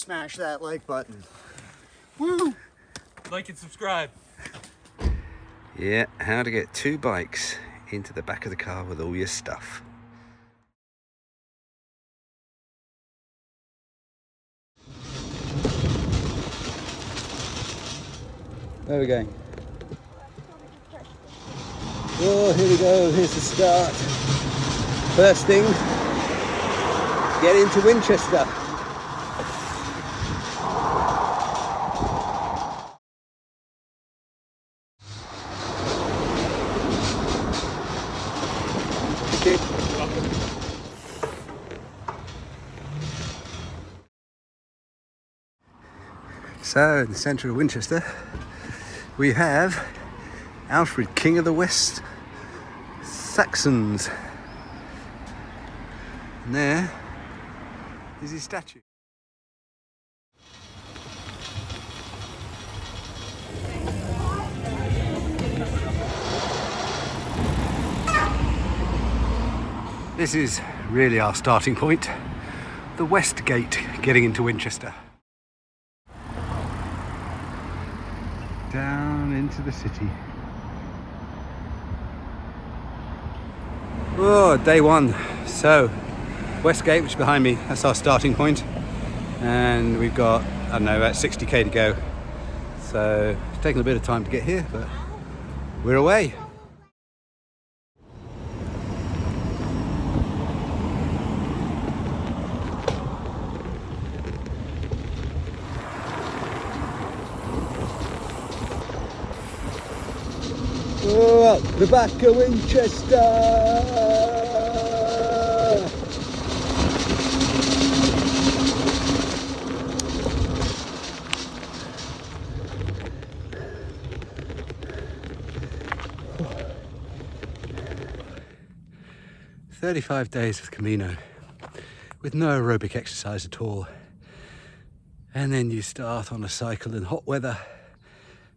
smash that like button. Woo! Like and subscribe. Yeah, how to get 2 bikes into the back of the car with all your stuff. Where are we going? Oh, here we go, here's the start. First thing, get into Winchester. So, in the centre of Winchester, we have Alfred, King of the West Saxons. And there is his statue. This is really our starting point, the Westgate getting into Winchester. Down into the city. Oh, day one. So, Westgate, which is behind me, that's our starting point. And we've got, I don't know, about 60k to go. So, it's taken a bit of time to get here, but we're away. Oh, up the back of Winchester! 35 days of Camino with no aerobic exercise at all. And then you start on a cycle in hot weather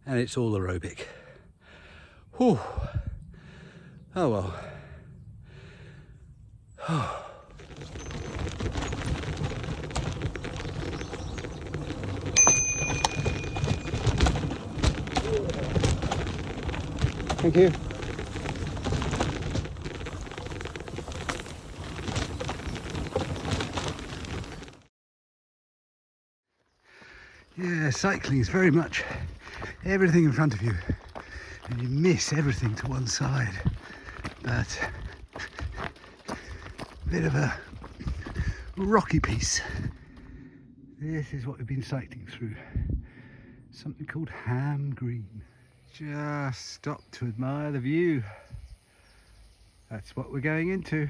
and it's all aerobic. Whew. Oh well. Thank you. Yeah, cycling is very much everything in front of you. And you miss everything to one side, but a bit of a rocky piece. This is what we've been cycling through, something called Ham Green. Just stop to admire the view. That's what we're going into.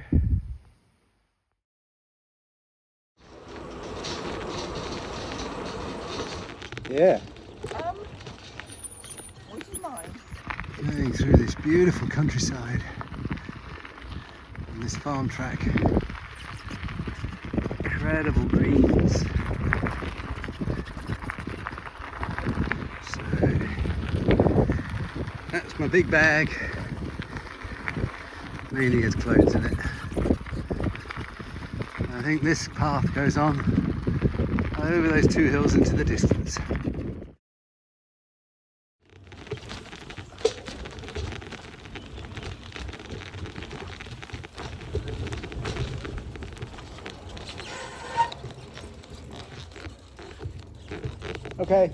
Yeah. Would you mind? Going through this beautiful countryside on this farm track. Incredible greens. So that's my big bag. Mainly has clothes in it. I think this path goes on over those 2 hills into the distance. Okay.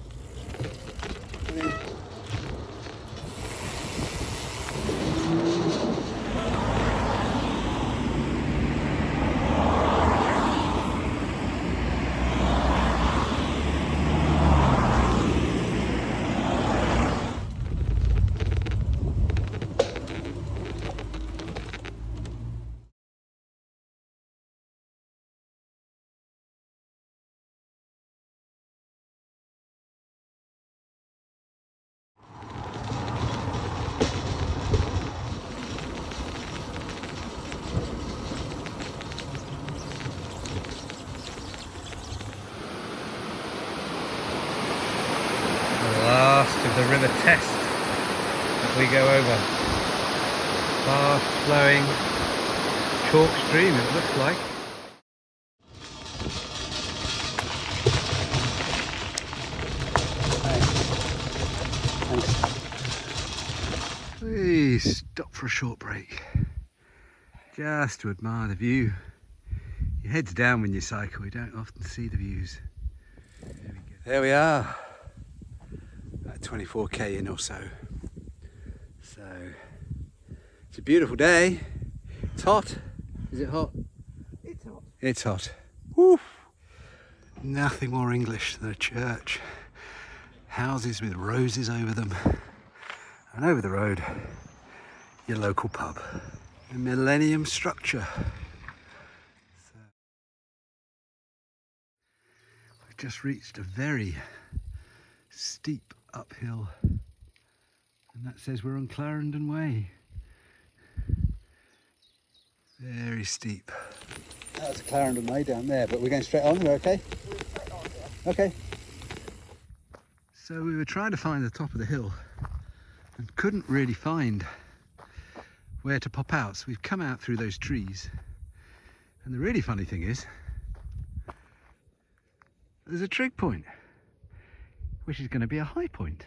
Of the river Test that we go over. Fast flowing chalk stream, it looks like. please stop for a short break, just to admire the view. Your head's down when you cycle, you don't often see the views. There we are, at 24k in or so. So, it's a beautiful day. It's hot. Is it hot? It's hot. It's hot. Woo. Nothing more English than a church. Houses with roses over them. And over the road, your local pub. A millennium structure. So, we've just reached a very steep uphill. And that says we're on Clarendon Way. Very steep. That's Clarendon Way down there, but we're going straight on, we're okay? Okay. So we were trying to find the top of the hill and couldn't really find where to pop out. So we've come out through those trees. And the really funny thing is, there's a trig point, which is going to be a high point.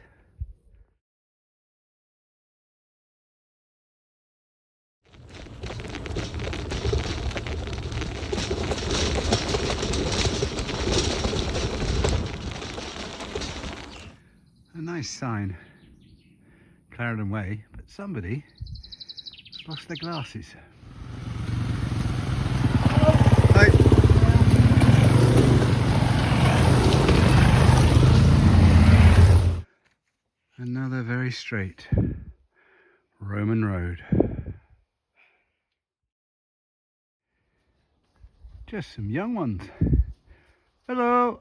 A nice sign, Clarendon Way, but somebody has lost their glasses. Hi. Another very straight Roman road. Just some young ones. Hello.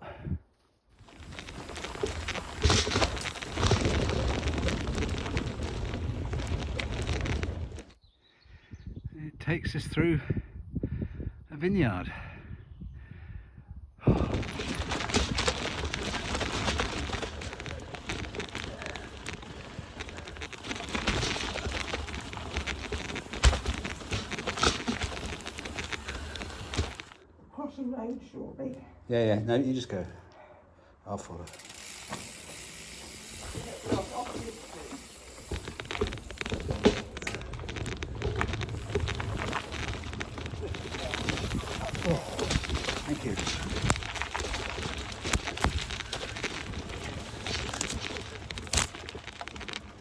It takes us through a vineyard. Crossing road shortly. Yeah, no, you just go. I'll follow. Thank you.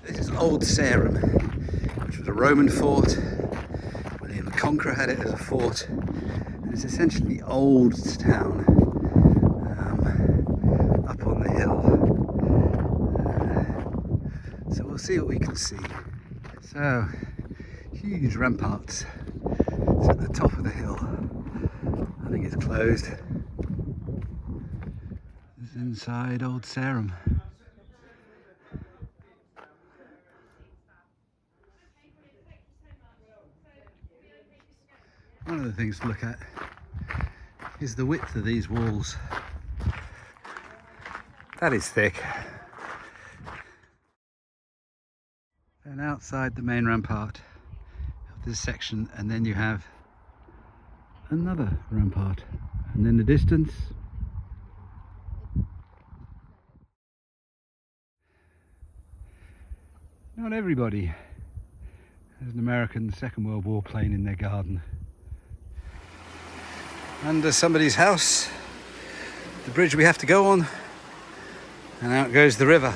This is Old Sarum, which was a Roman fort. William the Conqueror had it as a fort. And it's essentially the old town up on the hill. So we'll see what we can see. So, huge ramparts. It's at the top of the hill. I think it's closed. This is inside Old Sarum. One of the things to look at is the width of these walls. That is thick. And outside the main rampart of this section, and then you have another rampart, and in the distance not everybody has an American Second World War plane in their garden. Under somebody's house, the bridge we have to go on, and out goes the river.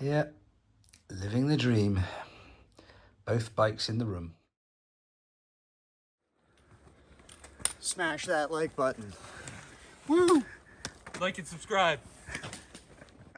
Yeah, living the dream. Both bikes in the room. Smash that like button. Woo! Like and subscribe.